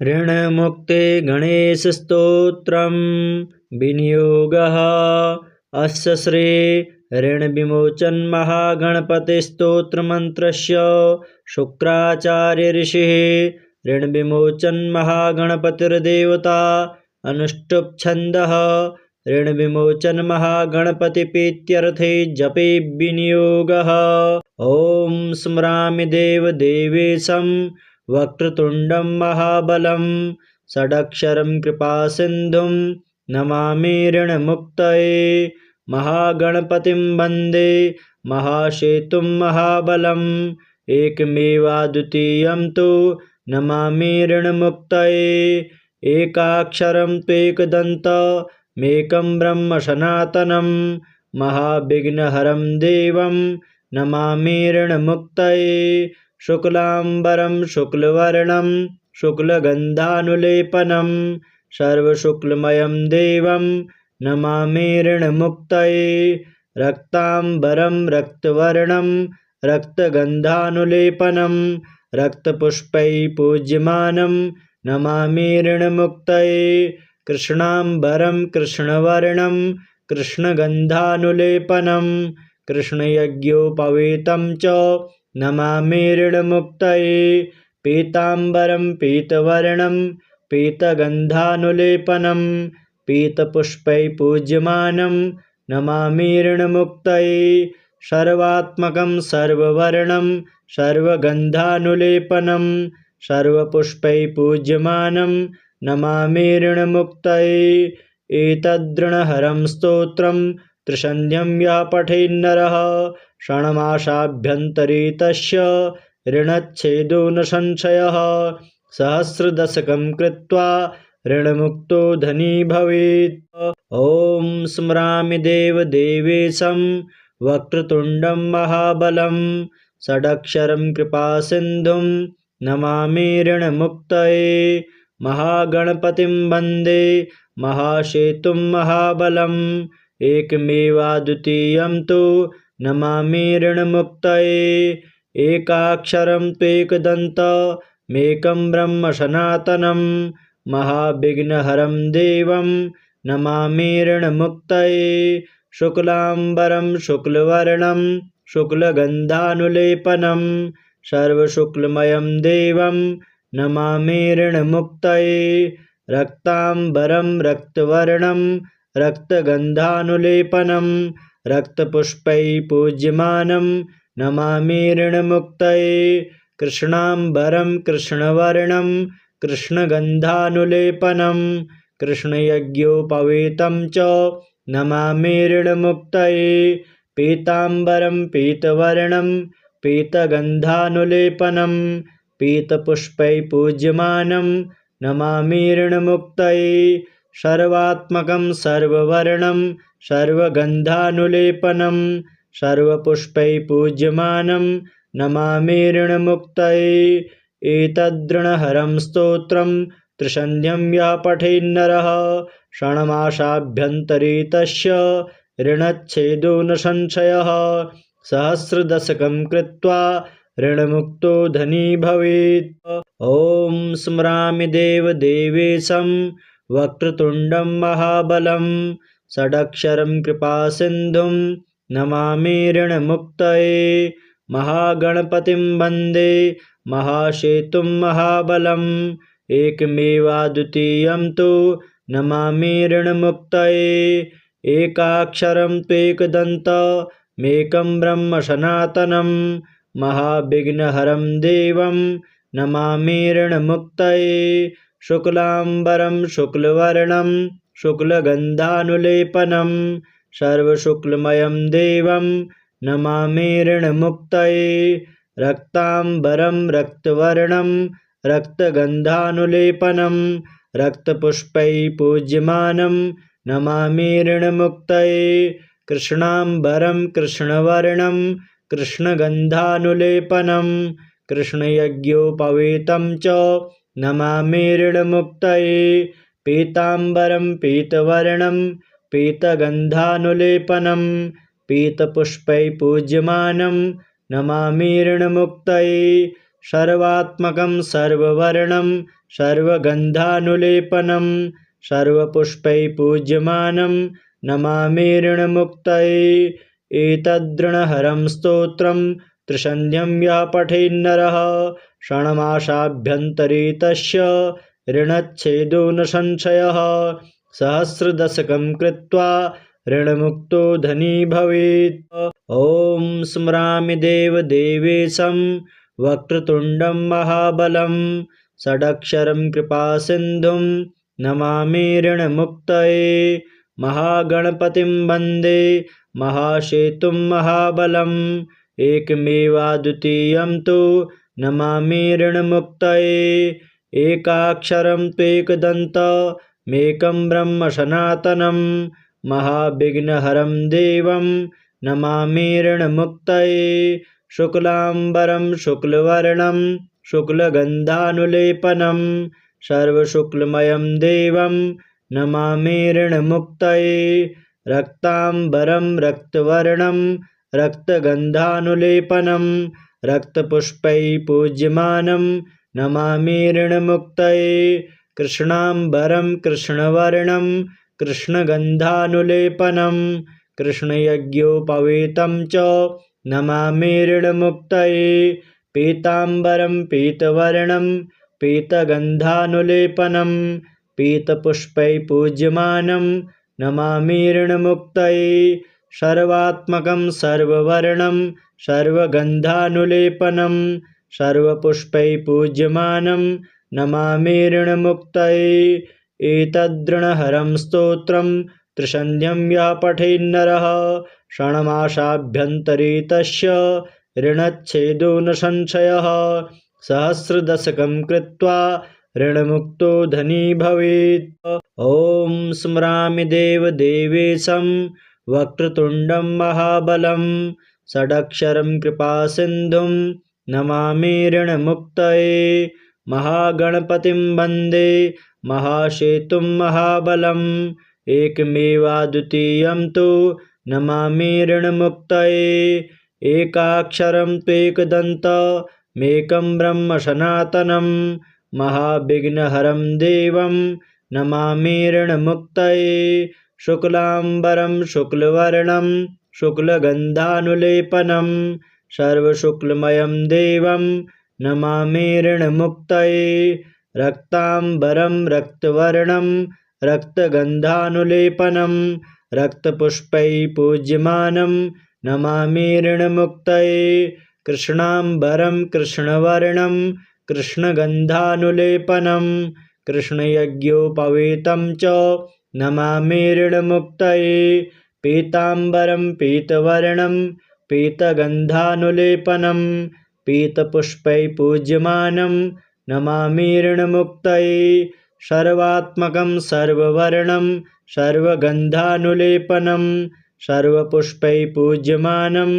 ऋणमुक्ते गणेशस्तोत्रं विनियोगः। अस्य श्री ऋणविमोचन महागणपतिस्तोत्रमन्त्रस्य शुक्राचार्य ऋषिः ऋणविमोचन महागणपतिर्देवता अनुष्टुप् छन्दः। ऋणविमोचन महागणपतिप्रीत्यर्थे जपे विनियोगः। ॐ स्मरामि देवदेवेशं वक्रतुण्डं महाबलं षडक्षरं कृपासिन्धुं नमामि ऋणमुक्तये। महागणपतिं वन्दे महासेतुं महाबलम् एकमेवाद्वितीयं तु नमामि ऋणमुक्तये। एकाक्षरं त्वेकदन्तमेकं ब्रह्म सनातनं महाविघ्नहरं देवं नमामि ऋणमुक्तये। शुक्लाम्बरं शुक्लवर्णं शुक्लगन्धानुलेपनं सर्वशुक्लमयं देवं नमामि ऋणमुक्तये। रक्ताम्बरं रक्तवर्णं रक्तगन्धानुलेपनं रक्तपुष्पैः पूज्यमानं नमामि ऋणमुक्तये। कृष्णाम्बरं कृष्णवर्णं कृष्णगन्धानुलेपनं कृष्णयज्ञोपवीतं च नमामि ऋणमुक्तये। पीताम्बरं पीतवर्णं पीतगन्धानुलेपनं पीतपुष्पैः पूज्यमानं नमामि ऋणमुक्तये। सर्वात्मकं सर्ववर्णं सर्वगन्धानुलेपनं सर्वपुष्पैः पूज्यमानं नमामि ऋणमुक्तये। एतदृणहरं स्तोत्रं त्रिसन्ध्यं यः पठेन्नरः षण्मासाभ्यन्तरे तस्य ऋणच्छेदो न संशयः। सहस्रदशकं कृत्वा ऋणमुक्तो धनी भवेत्। ॐ स्मरामि देवदेवेशं वक्रतुण्डं महाबलं षडक्षरं कृपासिन्धुं नमामि ऋणमुक्तये। महागणपतिं वन्दे महासेतुं महाबलम् एकमेवाद्वितीयं तु नमामि ऋणमुक्तये। एकाक्षरं त्वेकदन्तमेकं ब्रह्म सनातनं महाविघ्नहरं देवं नमामि ऋणमुक्तये। शुक्लाम्बरं शुक्लवर्णं शुक्लगन्धानुलेपनं सर्वशुक्लमयं देवं नमामि ऋणमुक्तये। रक्ताम्बरं रक्तवर्णं रक्तगन्धानुलेपनं रक्तपुष्पैः पूज्यमानं नमामि ऋणमुक्तये। कृष्णाम्बरं कृष्णवर्णं कृष्णगन्धानुलेपनं कृष्णयज्ञोपवीतं च नमामि ऋणमुक्तये। पीताम्बरं पीतवर्णं पीतगन्धानुलेपनं पीतपुष्पैः पूज्यमानं नमामि ऋणमुक्तये। सर्वात्मकं सर्ववर्णं सर्वगन्धानुलेपनं सर्वपुष्पैः पूज्यमानं नमामि ऋणमुक्तये। एतदृणहरं स्तोत्रं त्रिसन्ध्यं यः पठेन्नरः षण्मासाभ्यन्तरे तस्य ऋणच्छेदो न संशयः। सहस्रदशकं कृत्वा ऋणमुक्तो धनी भवेत्। ॐ स्मरामि देवदेवेशं वक्रतुण्डं महाबलं षडक्षरं कृपासिन्धुं नमामि ऋणमुक्तये। महागणपतिं वन्दे महासेतुं महाबलं एकमेवाद्वितीयं तु नमामि ऋणमुक्तये। एकाक्षरं त्वेकदन्तमेकं ब्रह्म सनातनं महाविघ्नहरं देवं नमामि ऋणमुक्तये। शुक्लाम्बरं शुक्लवर्णं शुक्लगन्धानुलेपनं सर्वशुक्लमयं देवं नमामि ऋणमुक्तये। रक्ताम्बरं रक्तवर्णं रक्तगन्धानुलेपनं रक्तपुष्पैः पूज्यमानं नमामि ऋणमुक्तये। कृष्णाम्बरं कृष्णवर्णं कृष्णगन्धानुलेपनं कृष्णयज्ञोपवीतं च नमामि ऋणमुक्तये। पीताम्बरं पीतवर्णं पीतगन्धानुलेपनं पीतपुष्पैः पूज्यमानं नमामि ऋणमुक्तये। सर्वात्मकं सर्ववर्णं सर्वगन्धानुलेपनं सर्वपुष्पैः पूज्यमानं नमामि ऋणमुक्तये। एतदृणहरं स्तोत्रं त्रिसन्ध्यं यः पठेन्नरः षण्मासाभ्यन्तरे तस्य ऋणच्छेदो न संशयः। सहस्रदशकं कृत्वा ऋणमुक्तो धनी भवेत्। ॐ स्मरामि देवदेवेशं वक्रतुण्डं महाबलं षडक्षरं कृपासिन्धुं नमामि ऋणमुक्तये। महागणपतिं वन्दे महासेतुं महाबलम् एकमेवाद्वितीयं तु नमामि ऋणमुक्तये। एकाक्षरं त्वेकदन्तमेकं ब्रह्म सनातनं महाविघ्नहरं देवं नमामि ऋणमुक्तये। शुक्लाम्बरं शुक्लवर्णं शुक्लगन्धानुलेपनं सर्वशुक्लमयं देवं नमामि ऋणमुक्तये। रक्ताम्बरं रक्तवर्णं रक्तगन्धानुलेपनं रक्तपुष्पैः पूज्यमानं नमामि ऋणमुक्तये। कृष्णाम्बरं कृष्णवर्णं कृष्णगन्धानुलेपनं कृष्णयज्ञोपवीतं च नमामि ऋणमुक्तये। पीताम्बरं पीतवर्णं पीतगन्धानुलेपनं पीतपुष्पैः पूज्यमानं नमामि ऋणमुक्तये। सर्वात्मकं सर्ववर्णं सर्वगन्धानुलेपनं सर्वपुष्पैः पूज्यमानं नमामि ऋणमुक्तये। एतदृणहरं स्तोत्रं त्रिसन्ध्यं यः पठेन्नरः षण्मासाभ्यन्तरे तस्य ऋणच्छेदो न संशयः। सहस्रदशकं कृत्वा ऋणमुक्तो धनी भवेत्। ॐ स्मरामि देवदेवेशं वक्रतुण्डं महाबलं षडक्षरं कृपासिन्धुं नमामि ऋणमुक्तये। महागणपतिं वन्दे महासेतुं महाबलं एकमेवाद्वितीयं तु नमामि ऋणमुक्तये। एकाक्षरं त्वेकदन्तमेकं ब्रह्म सनातनं महाविघ्नहरं देवं नमामि ऋणमुक्तये। शुक्लाम्बरं शुक्लवर्णं शुक्लगन्धानुलेपनं सर्वशुक्लमयं देवं नमामि ऋणमुक्तये। रक्ताम्बरं रक्तवर्णं रक्तगन्धानुलेपनं रक्तपुष्पैः पूज्यमानं नमामि ऋणमुक्तये। कृष्णाम्बरं कृष्णवर्णं कृष्णगन्धानुलेपनं कृष्णयज्ञोपवीतं च नमामि ऋणमुक्तये। पीताम्बरं पीतवर्णं पीतगन्धानुलेपनं पीतपुष्पैः पूज्यमानं नमामि ऋणमुक्तये। सर्वात्मकं सर्ववर्णं सर्वगन्धानुलेपनं सर्वपुष्पैः पूज्यमानं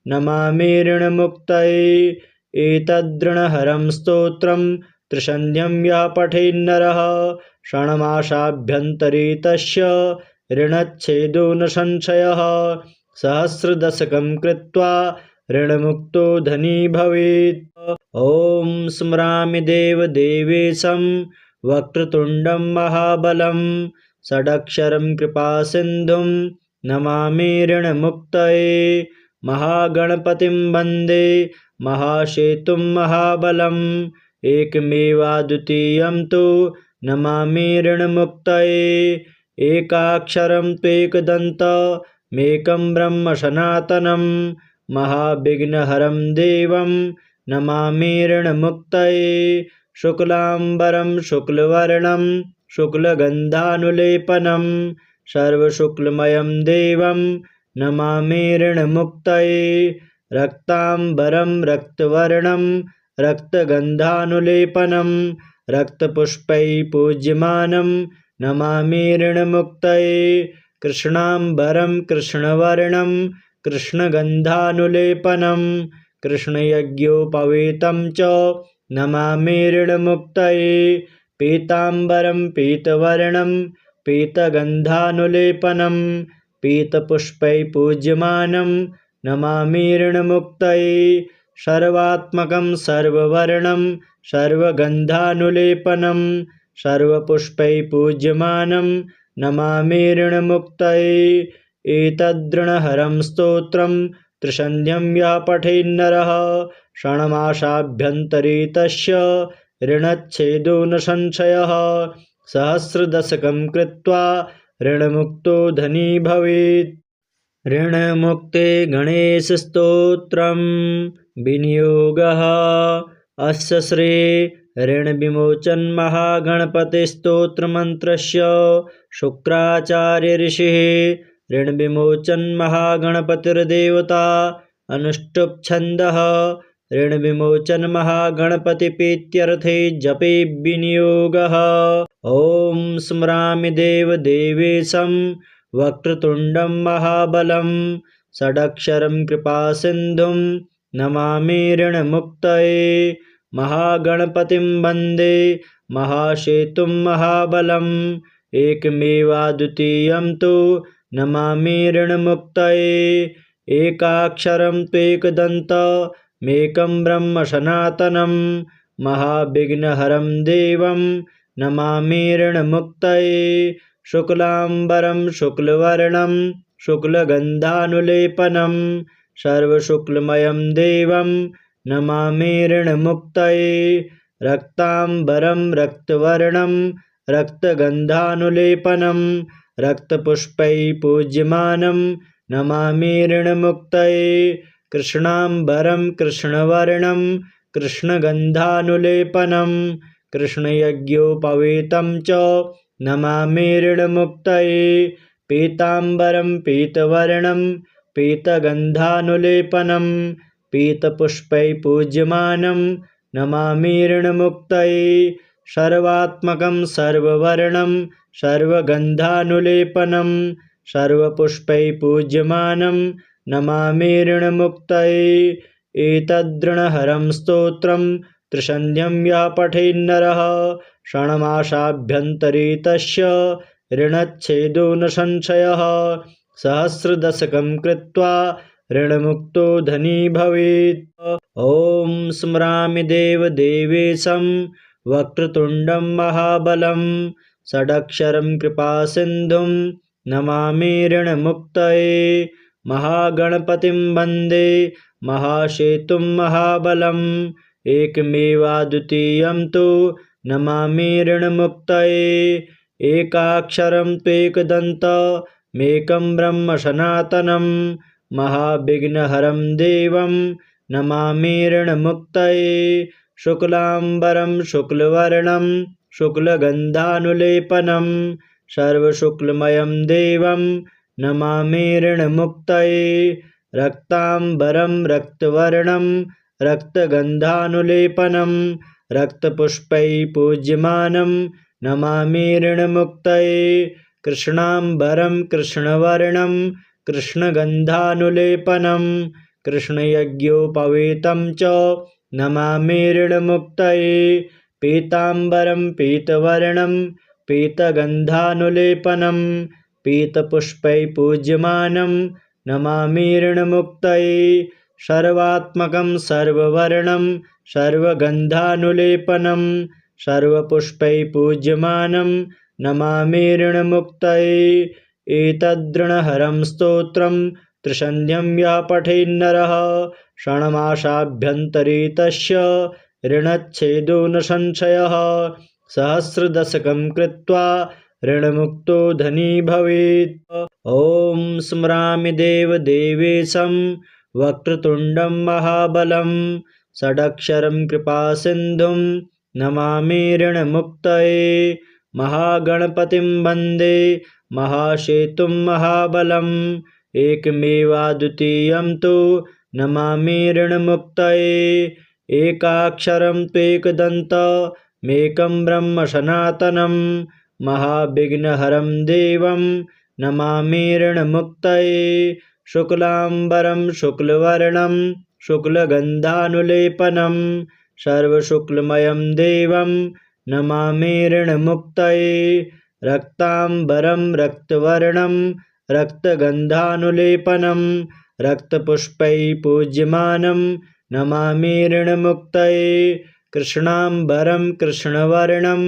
नमामि ऋणमुक्तये। एतदृणहरं स्तोत्रं त्रिसन्ध्यं यः पठेन्नरः षण्मासाभ्यन्तरे तस्य ऋणच्छेदो न संशयः। सहस्रदशकं कृत्वा ऋणमुक्तो धनी भवेत्। ॐ स्मरामि देवदेवेशं वक्रतुण्डं महाबलं षडक्षरं कृपासिन्धुं नमामि ऋणमुक्तये। महागणपतिं वन्दे महासेतुं महाबलं एकमेवाद्वितीयं तु नमामि ऋणमुक्तये। एकाक्षरं त्वेकदन्तमेकं ब्रह्म सनातनं महाविघ्नहरं देवं नमामि ऋणमुक्तये। शुक्लाम्बरं शुक्लवर्णं शुक्लगन्धानुलेपनं सर्वशुक्लमयं देवं नमामि ऋणमुक्तये। रक्ताम्बरं रक्तवर्णं रक्तगन्धानुलेपनं रक्तपुष्पैः पूज्यमानं नमामि ऋणमुक्तये। कृष्णाम्बरं कृष्णवर्णं कृष्णगन्धानुलेपनं कृष्णयज्ञोपवीतं च नमामि ऋणमुक्तये। पीताम्बरं पीतवर्णं पीतगन्धानुलेपनं पीतपुष्पैः पूज्यमानं नमामि ऋणमुक्तये। सर्वात्मकं सर्ववर्णं सर्वगन्धानुलेपनं सर्वपुष्पैः पूज्यमानं नमामि ऋणमुक्तये। एतदृणहरं स्तोत्रं त्रिसन्ध्यं यः पठेन्नरः षण्मासाभ्यन्तरे तस्य ऋणच्छेदो न संशयः। सहस्रदशकं कृत्वा ऋणमुक्तो धनी भवेत्। ऋणमुक्ते गणेशस्तोत्रं विनियोगः। अस्य श्री ऋणविमोचनमहागणपतिस्तोत्रमन्त्रस्य शुक्राचार्य ऋषिः ऋणविमोचनमहागणपतिर्देवता अनुष्टुप् छन्दः। ऋणविमोचनमहागणपतिप्रीत्यर्थे जपे विनियोगः। ॐ स्मरामि देवदेवेशं वक्रतुण्डं महाबलं षडक्षरं कृपासिन्धुं नमामि ऋणमुक्तये। महागणपतिं वन्दे महासेतुं महाबलम् एकमेवाद्वितीयं तु नमामि ऋणमुक्तये। एकाक्षरं त्वेकदन्तमेकं ब्रह्म सनातनं महाविघ्नहरं देवं नमामि ऋणमुक्तये। शुक्लाम्बरं शुक्लवर्णं शुक्लगन्धानुलेपनं सर्वशुक्लमयं देवं नमामि ऋणमुक्तये। रक्ताम्बरं रक्तवर्णं रक्तगन्धानुलेपनं रक्तपुष्पैः पूज्यमानं नमामि ऋणमुक्तये। कृष्णाम्बरं कृष्णवर्णं कृष्णगन्धानुलेपनं कृष्णयज्ञोपवीतं च नमामि ऋणमुक्तये। पीताम्बरं पीतवर्णं पीतगन्धानुलेपनं पीतपुष्पैः पूज्यमानं नमामि ऋणमुक्तये। सर्वात्मकं सर्ववर्णं सर्वगन्धानुलेपनं सर्वपुष्पैः पूज्यमानं नमामि ऋणमुक्तये। एतदृणहरं स्तोत्रं त्रिसन्ध्यं यः पठेन्नरः षण्मासाभ्यन्तरे तस्य ऋणच्छेदो न संशयः। सहस्रदशकं कृत्वा ऋणमुक्तो धनी भवेत्। ॐ स्मरामि देवदेवेशं वक्रतुण्डं महाबलं षडक्षरं कृपासिन्धुं नमामि ऋणमुक्तये। महागणपतिं वन्दे महासेतुं महाबलम् एकमेवाद्वितीयं तु नमामि ऋणमुक्तये। एकाक्षरं त्वेकदन्तमेकं ब्रह्म सनातनं महाविघ्नहरं देवं नमामि ऋणमुक्तये। शुक्लाम्बरं शुक्लवर्णं शुक्लगन्धानुलेपनं सर्वशुक्लमयं देवं नमामि ऋणमुक्तये। रक्ताम्बरं रक्तवर्णं रक्तगन्धानुलेपनं रक्तपुष्पैः पूज्यमानं नमामि ऋणमुक्तये। कृष्णाम्बरं कृष्णवर्णं कृष्णगन्धानुलेपनं कृष्णयज्ञोपवीतं च नमामि ऋणमुक्तये। पीताम्बरं पीतवर्णं पीतगन्धानुलेपनं पीतपुष्पैः पूज्यमानं नमामि ऋणमुक्तये। सर्वात्मकं सर्ववर्णं सर्वगन्धानुलेपनं सर्वपुष्पैः पूज्यमानं नमामि ऋणमुक्तये। एतदृणहरं स्तोत्रं त्रिसन्ध्यं यः पठेन्नरः षण्मासाभ्यन्तरे तस्य ऋणच्छेदो न संशयः। सहस्रदशकं कृत्वा ऋणमुक्तो धनी भवेत्। ॐ स्मरामि देवदेवेशं वक्रतुण्डं महाबलं षडक्षरं कृपासिन्धुं नमामि ऋणमुक्तये। महागणपतिं वन्दे महासेतुं महाबलं एकमेवाद्वितीयं तु नमामि ऋणमुक्तये। एकाक्षरं त्वेकदन्तमेकं ब्रह्म सनातनं महाविघ्नहरं देवं नमामि ऋणमुक्तये। शुक्लाम्बरं शुक्लवर्णं शुक्लगन्धानुलेपनं सर्वशुक्लमयं देवं नमामि ऋणमुक्तये। रक्ताम्बरं रक्तवर्णं रक्तगन्धानुलेपनं रक्तपुष्पैः पूज्यमानं नमामि ऋणमुक्तये। कृष्णाम्बरं कृष्णवर्णं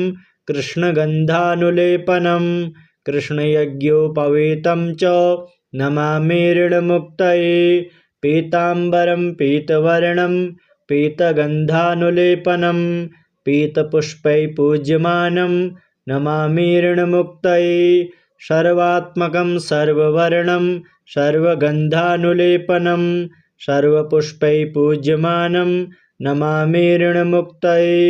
कृष्णगन्धानुलेपनं कृष्णयज्ञोपवीतं च नमामि ऋणमुक्तये पीताम्बरं पीतवर्णं पीतगन्धानुलेपनं पीतपुष्पैः पूज्यमानं नमामि ऋणमुक्तये सर्वात्मकं सर्ववर्णं सर्वगन्धानुलेपनं सर्वपुष्पैः पूज्यमानं नमामि ऋणमुक्तये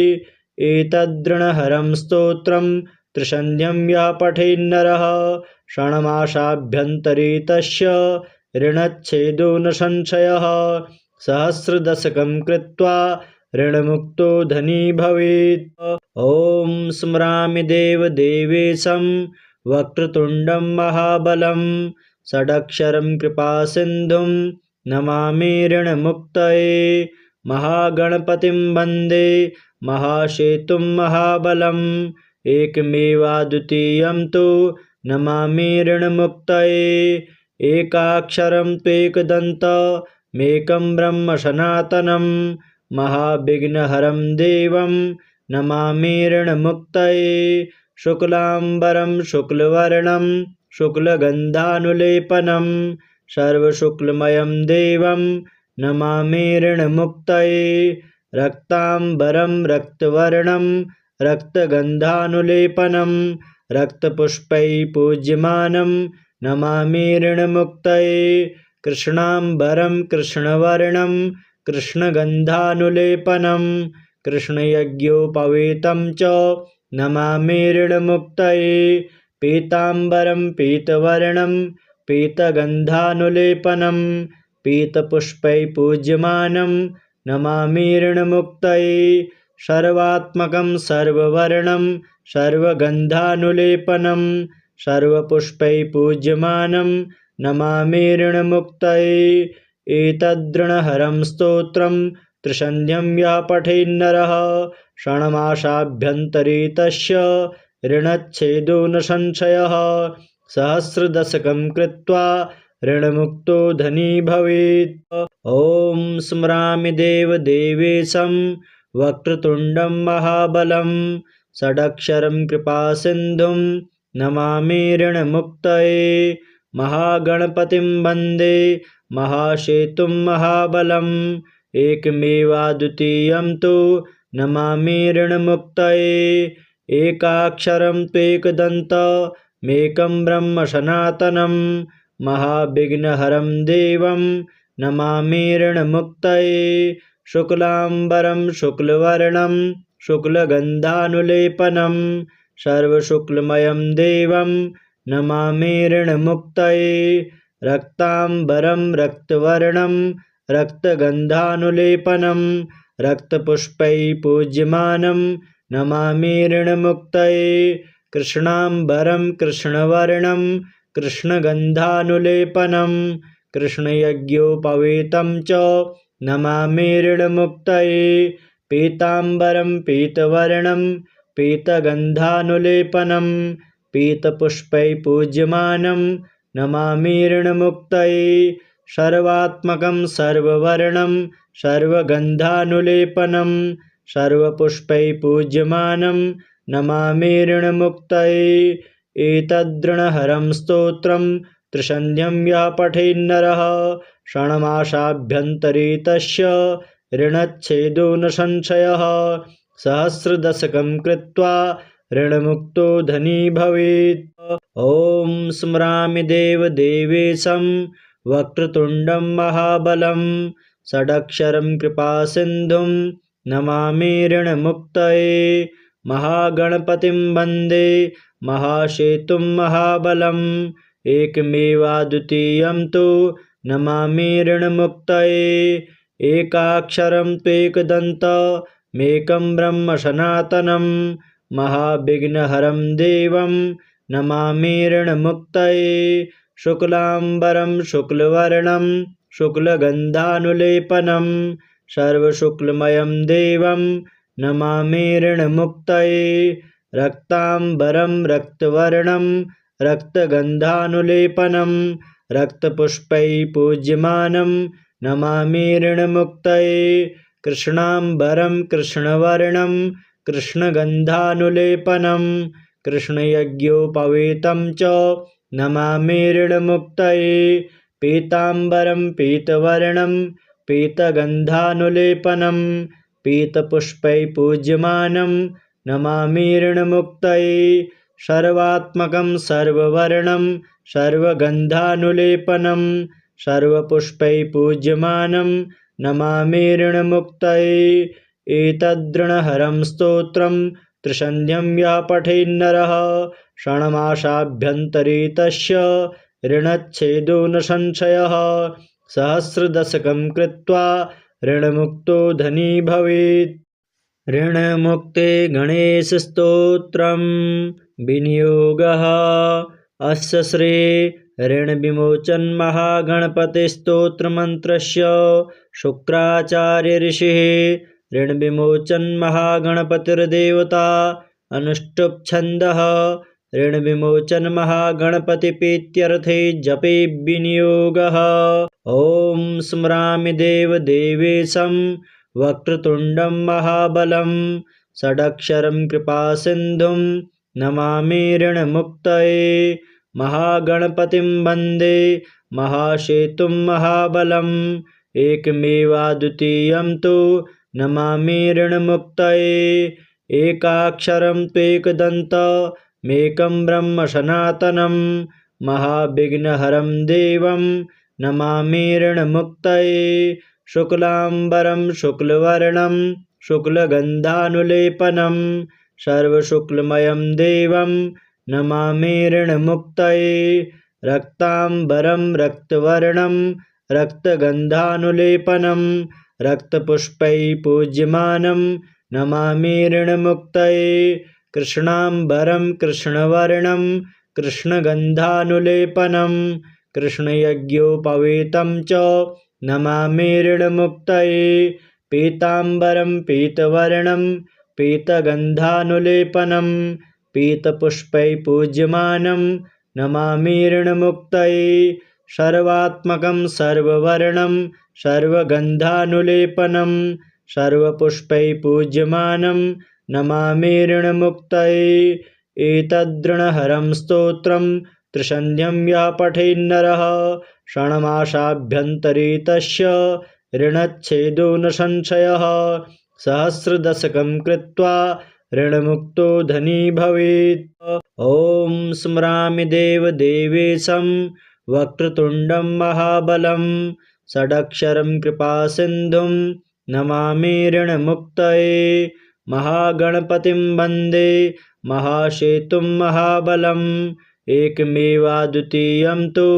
एतदृणहरं स्तोत्रं त्रिसन्ध्यं यः पठेन्नरः षण्मासाभ्यन्तरे तस्य ऋणच्छेदो न संशयः सहस्रदशकं कृत्वा ऋणमुक्तो धनी भवेत्। ॐ स्मरामि देवदेवेशं वक्रतुण्डं महाबलं षडक्षरं कृपासिन्धुं नमामि ऋणमुक्तये महागणपतिं वन्दे महासेतुं महाबलम् एकमेवाद्वितीयं तु नमामि ऋणमुक्तये एकाक्षरं त्वेकदन्तमेकं ब्रह्म सनातनं महाविघ्नहरं देवं नमामि ऋणमुक्तये शुक्लाम्बरं शुक्लवर्णं शुक्लगन्धानुलेपनं सर्वशुक्लमयं देवं नमामि ऋणमुक्तये रक्ताम्बरं रक्तवर्णं रक्तगन्धानुलेपनं रक्तपुष्पैः पूज्यमानं नमामि ऋणमुक्तये कृष्णाम्बरं कृष्णवर्णं कृष्णगन्धानुलेपनं कृष्णयज्ञोपवीतं च नमामि ऋणमुक्तये पीताम्बरं पीतवर्णं पीतगन्धानुलेपनं पीतपुष्पैः पूज्यमानं नमामि ऋणमुक्तये सर्वात्मकं सर्ववर्णं सर्वगन्धानुलेपनं सर्वपुष्पैः पूज्यमानं नमामि ऋणमुक्तये एतदृणहरं स्तोत्रं त्रिसन्ध्यं यः पठेन्नरः षण्मासाभ्यन्तरे तस्य ऋणच्छेदो न संशयः सहस्रदशकं कृत्वा ऋणमुक्तो धनी भवेत्। ॐ स्मरामि देवदेवेशं वक्रतुण्डं महाबलं षडक्षरं कृपासिन्धुं नमामि ऋणमुक्तये महागणपतिं वन्दे महासेतुं महाबलम् एकमेवाद्वितीयं तु नमामि ऋणमुक्तये एकाक्षरं त्वेकदन्तमेकं ब्रह्म सनातनं महाविघ्नहरं देवं नमामि ऋणमुक्तये शुक्लाम्बरं शुक्लवर्णं शुक्लगन्धानुलेपनं सर्वशुक्लमयं देवं नमामि ऋणमुक्तये रक्ताम्बरं रक्तवर्णं रक्तगन्धानुलेपनं रक्तपुष्पैः पूज्यमानं नमामि ऋणमुक्तये कृष्णाम्बरं कृष्णवर्णं कृष्णगन्धानुलेपनं कृष्णयज्ञोपवीतं च नमामि ऋणमुक्तये पीताम्बरं पीतवर्णं पीतगन्धानुलेपनं पीतपुष्पैः पूज्यमानं नमामि ऋणमुक्तये सर्वात्मकं सर्ववर्णं सर्वगन्धानुलेपनं सर्वपुष्पैः पूज्यमानं नमामि ऋणमुक्तये एतदृणहरं स्तोत्रं त्रिसन्ध्यं यः पठेन्नरः षण्मासाभ्यन्तरे तस्य ऋणच्छेदो न संशयः सहस्रदशकं कृत्वा ऋणमुक्तो धनी भवेत्। ॐ स्मरामि देवदेवेशं वक्रतुण्डं महाबलं षडक्षरं कृपासिन्धुं नमामि ऋणमुक्तये महागणपतिं वन्दे महासेतुं महाबलम् एकमेवाद्वितीयं तु नमामि ऋणमुक्तये एकाक्षरं त्वेकदन्तमेकं ब्रह्म सनातनं महाविघ्नहरं देवं नमामि ऋणमुक्तये शुक्लाम्बरं शुक्लवर्णं शुक्लगन्धानुलेपनं सर्वशुक्लमयं देवं नमामि ऋणमुक्तये रक्ताम्बरं रक्तवर्णं रक्तगन्धानुलेपनं रक्तपुष्पैः पूज्यमानं नमामि ऋणमुक्तये कृष्णाम्बरं कृष्णवर्णं कृष्णगन्धानुलेपनं कृष्णयज्ञोपवीतं च नमामि ऋणमुक्तये पीताम्बरं पीतवर्णं पीतगन्धानुलेपनं पीतपुष्पैः पूज्यमानं नमामि ऋणमुक्तये सर्वात्मकं सर्ववर्णं सर्वगन्धानुलेपनं सर्वपुष्पैः पूज्यमानं नमामि ऋणमुक्तये एतदृणहरं स्तोत्रं त्रिसन्ध्यं यः पठेन्नरः षण्मासाभ्यन्तरे तस्य ऋणच्छेदो न संशयः सहस्रदशकं कृत्वा ऋणमुक्तो धनी भवेत्। ऋणमुक्ते गणेशस्तोत्रं विनियोगः अस्य श्री ऋणविमोचन महागणपतिस्तोत्रमन्त्रस्य शुक्राचार्य ऋषिः ऋणविमोचन महागणपतिर्देवता अनुष्टुप् छन्दः ऋणविमोचन महागणपतिप्रीत्यर्थे जपे विनियोगः। ॐ स्मरामि देवदेवेशं वक्रतुण्डं महाबलं षडक्षरं कृपासिन्धुं नमामि ऋणमुक्तये महागणपतिं वन्दे महासेतुं महाबलम् एकमेवाद्वितीयं तु नमामि ऋणमुक्तये एकाक्षरं त्वेकदन्तमेकं ब्रह्म सनातनं महाविघ्नहरं देवं नमामि ऋणमुक्तये शुक्लाम्बरं शुक्लवर्णं शुक्लगन्धानुलेपनं सर्वशुक्लमयं देवं नमामि ऋणमुक्तये रक्ताम्बरं रक्तवर्णं रक्तगन्धानुलेपनं रक्तपुष्पैः पूज्यमानं नमामि ऋणमुक्तये कृष्णाम्बरं कृष्णवर्णं कृष्णगन्धानुलेपनं कृष्णयज्ञोपवीतं च नमामि ऋणमुक्तये पीताम्बरं पीतवर्णं पीतगन्धानुलेपनं पीतपुष्पैः पूज्यमानं नमामि ऋणमुक्तये सर्वात्मकं सर्ववर्णं सर्वगन्धानुलेपनं सर्वपुष्पैः पूज्यमानं नमामि ऋणमुक्तये एतदृणहरं स्तोत्रं त्रिसन्ध्यं यः पठेन्नरः षण्मासाभ्यन्तरे तस्य ऋणच्छेदो न संशयः सहस्रदशकं कृत्वा ऋणमुक्तो धनी भवेत्। ॐ स्मरामि देवदेवेशं वक्रतुण्डं महाबलं षडक्षरं कृपासिन्धुं नमामि ऋणमुक्तये महागणपतिं वन्दे महासेतुं महाबलम् एकमेवाद्वितीयं तु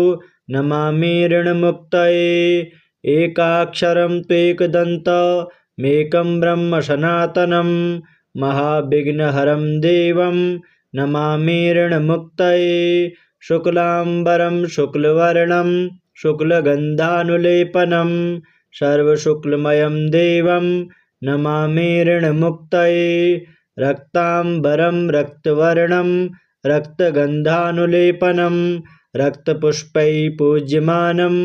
नमामि ऋणमुक्तये एकाक्षरं त्वेकदन्तमेकं ब्रह्म सनातनं महाविघ्नहरं देवं नमामि ऋणमुक्तये शुक्लाम्बरं शुक्लवर्णं शुक्लगन्धानुलेपनं सर्वशुक्लमयं देवं नमामि ऋणमुक्तये रक्ताम्बरं रक्तवर्णं रक्तगन्धानुलेपनं रक्तपुष्पैः पूज्यमानं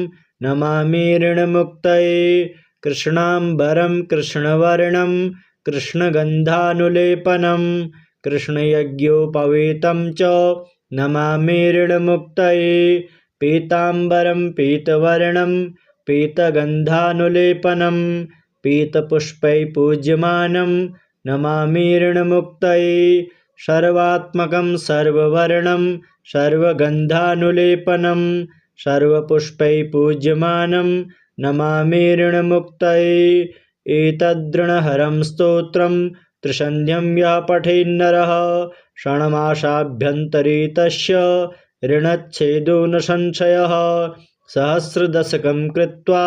नमामि ऋणमुक्तये कृष्णाम्बरं कृष्णवर्णं कृष्णगन्धानुलेपनं कृष्णयज्ञोपवीतं च नमामि ऋणमुक्तये पीताम्बरं पीतवर्णं पीतगन्धानुलेपनं पीतपुष्पैः पूज्यमानं नमामि ऋणमुक्तये सर्वात्मकं सर्ववर्णं सर्वगन्धानुलेपनं सर्वपुष्पैः पूज्यमानं नमामि ऋणमुक्तये एतदृणहरं स्तोत्रं त्रिसन्ध्यं यः पठेन्नरः षण्मासाभ्यन्तरे तस्य ऋणच्छेदो न संशयः सहस्रदशकं कृत्वा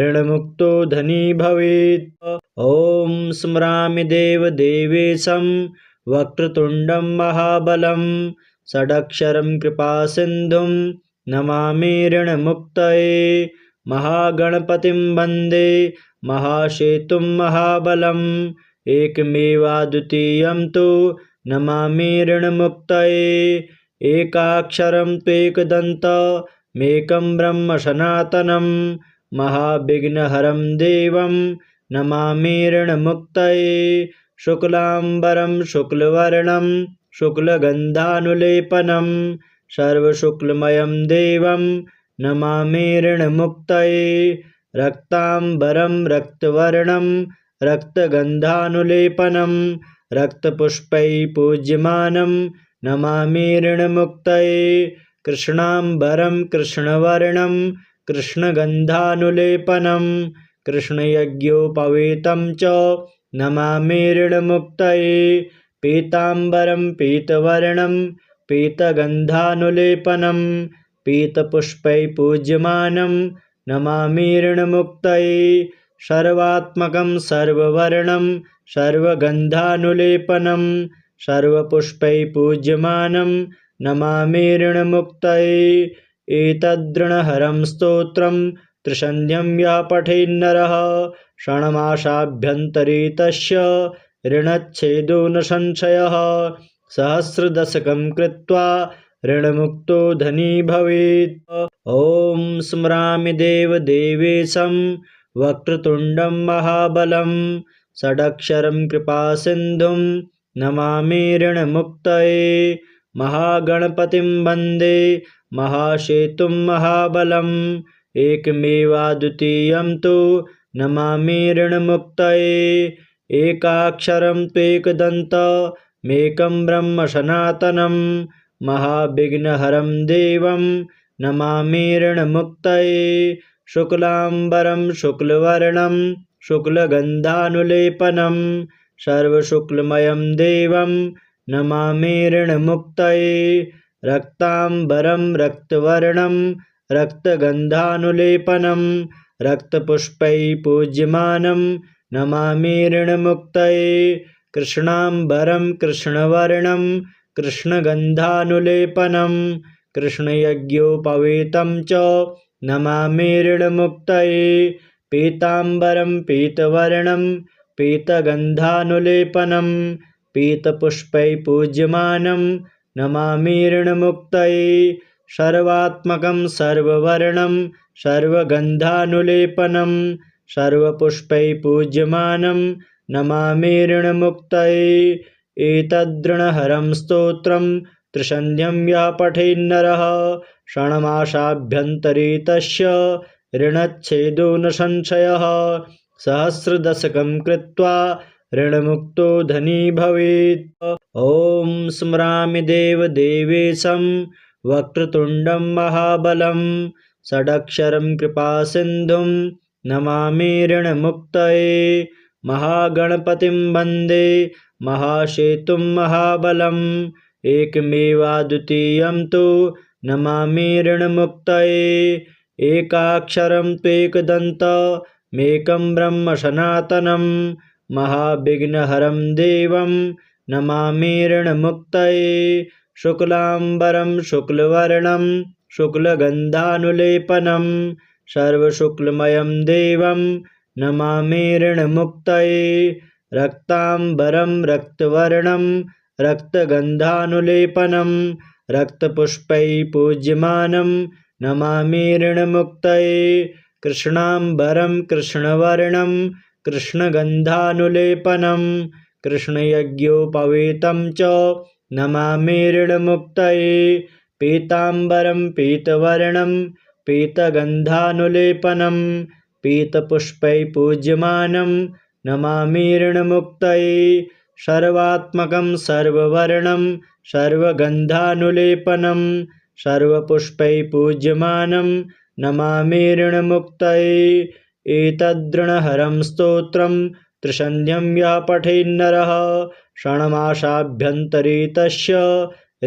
ऋणमुक्तो धनी भवेत्। ॐ स्मरामि देवदेवेशं वक्रतुण्डं महाबलं षडक्षरं कृपासिन्धुं नमामि ऋणमुक्तये महागणपतिं वन्दे महासेतुं महाबलम् एकमेवाद्वितीयं तु नमामि ऋणमुक्तये एकाक्षरं त्वेकदन्तमेकं ब्रह्म सनातनं महाविघ्नहरं देवं नमामि ऋणमुक्तये शुक्लाम्बरं शुक्लवर्णं शुक्लगन्धानुलेपनं सर्वशुक्लमयं देवं नमामि ऋणमुक्तये रक्ताम्बरं रक्तवर्णं रक्तगन्धानुलेपनं रक्तपुष्पैः पूज्यमानं नमामि ऋणमुक्तये कृष्णाम्बरं कृष्णवर्णं कृष्णगन्धानुलेपनं कृष्णयज्ञोपवीतं च नमामि ऋणमुक्तये पीताम्बरं पीतवर्णं पीतगन्धानुलेपनं पीतपुष्पैः पूज्यमानं नमामि ऋणमुक्तये सर्वात्मकं सर्ववर्णं सर्वगन्धानुलेपनं सर्वपुष्पैः पूज्यमानं नमामि ऋणमुक्तये एतदृणहरं स्तोत्रं त्रिसन्ध्यं यः पठेन्नरः षण्मासाभ्यन्तरे तस्य ऋणच्छेदो न संशयः सहस्रदशकं कृत्वा ऋणमुक्तो धनी भवेत्। ॐ स्मरामि देवदेवेशं वक्रतुण्डं महाबलं षडक्षरं कृपासिन्धुं नमामि ऋणमुक्तये महागणपतिं वन्दे महासेतुं महाबलम् एकमेवाद्वितीयं तु नमामि ऋणमुक्तये एकाक्षरं त्वेकदन्तमेकं ब्रह्म सनातनं महाविघ्नहरं देवं नमामि ऋणमुक्तये शुक्लाम्बरं शुक्लवर्णं शुक्लगन्धानुलेपनं सर्वशुक्लमयं देवं नमामि ऋणमुक्तये रक्ताम्बरं रक्तवर्णं रक्तगन्धानुलेपनं रक्तपुष्पैः पूज्यमानं नमामि ऋणमुक्तये कृष्णाम्बरं कृष्णवर्णं कृष्णगन्धानुलेपनं कृष्णयज्ञोपवीतं च नमामि ऋणमुक्तये पीताम्बरं पीतवर्णं पीतगन्धानुलेपनं पीतपुष्पैः पूज्यमानं नमामि ऋणमुक्तये सर्वात्मकं सर्ववर्णं सर्वगन्धानुलेपनं सर्वपुष्पैः पूज्यमानं नमामि ऋणमुक्तये एतदृणहरं स्तोत्रं त्रिसन्ध्यं यः पठेन्नरः षण्मासाभ्यन्तरे तस्य ऋणच्छेदो न संशयः सहस्रदशकं कृत्वा ऋणमुक्तो धनी भवेत्। ॐ स्मरामि देवदेवेशं वक्रतुण्डं महाबलं षडक्षरं कृपासिन्धुं नमामि ऋणमुक्तये महागणपतिं वन्दे महासेतुं महाबलम् एकमेवाद्वितीयं तु नमामि ऋणमुक्तये एकाक्षरं त्वेकदन्तमेकं ब्रह्म सनातनं महाविघ्नहरं देवं नमामि ऋणमुक्तये शुक्लाम्बरं शुक्लवर्णं शुक्लगन्धानुलेपनं सर्वशुक्लमयं देवं नमामि ऋणमुक्तये रक्ताम्बरं रक्तवर्णं रक्तगन्धानुलेपनं रक्तपुष्पैः पूज्यमानं नमामि ऋणमुक्तये कृष्णाम्बरं कृष्णवर्णं कृष्णगन्धानुलेपनं कृष्णयज्ञोपवीतं च नमामि ऋणमुक्तये पीताम्बरं पीतवर्णं पीतगन्धानुलेपनं पीतपुष्पैः पूज्यमानं नमामि ऋणमुक्तये सर्वात्मकं सर्ववर्णं सर्वगन्धानुलेपनं सर्वपुष्पैः पूज्यमानं नमामि ऋणमुक्तये एतदृणहरं स्तोत्रं त्रिसन्ध्यं यः पठेन्नरः षण्मासाभ्यन्तरे तस्य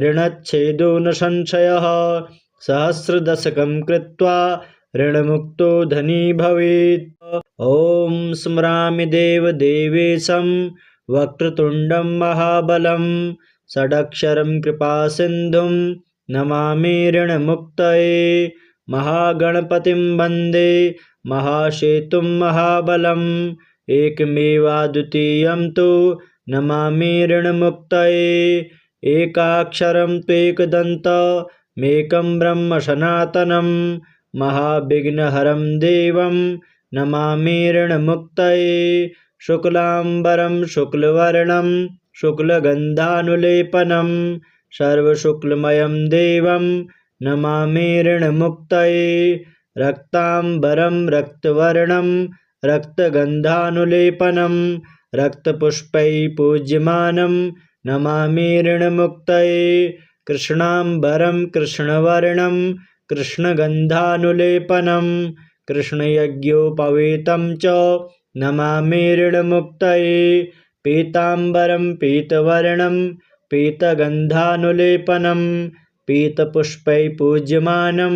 ऋणच्छेदो न संशयः सहस्रदशकं कृत्वा ऋणमुक्तो धनी भवेत्। ॐ स्मरामि देवदेवेशं वक्रतुण्डं महाबलं षडक्षरं कृपासिन्धुं नमामि ऋणमुक्तये महागणपतिं वन्दे महासेतुं महाबलम् एकमेवाद्वितीयं तु नमामि ऋणमुक्तये एकाक्षरं त्वेकदन्तमेकं ब्रह्म सनातनं महाविघ्नहरं देवं नमामि ऋणमुक्तये शुक्लाम्बरं शुक्लवर्णं शुक्लगन्धानुलेपनं सर्वशुक्लमयं देवं नमामि ऋणमुक्तये रक्ताम्बरं रक्तवर्णं रक्तगन्धानुलेपनं रक्तपुष्पैः पूज्यमानं नमामि ऋणमुक्तये कृष्णाम्बरं कृष्णवर्णं कृष्णगन्धानुलेपनं कृष्णयज्ञोपवीतं च नमामि ऋणमुक्तये पीताम्बरं पीतवर्णं पीतगन्धानुलेपनं पीतपुष्पैः पूज्यमानं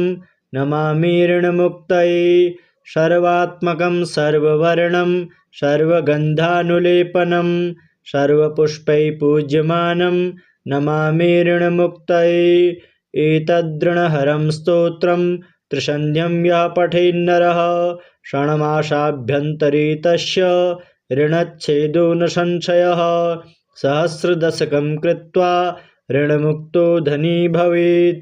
नमामि ऋणमुक्तये सर्वात्मकं सर्ववर्णं सर्वगन्धानुलेपनं सर्वपुष्पैः पूज्यमानं नमामि ऋणमुक्तये एतदृणहरं स्तोत्रं त्रिसन्ध्यं यः पठेन्नरः षण्मासाभ्यन्तरे तस्य ऋणच्छेदो न संशयः सहस्रदशकं कृत्वा ऋणमुक्तो धनी भवेत्।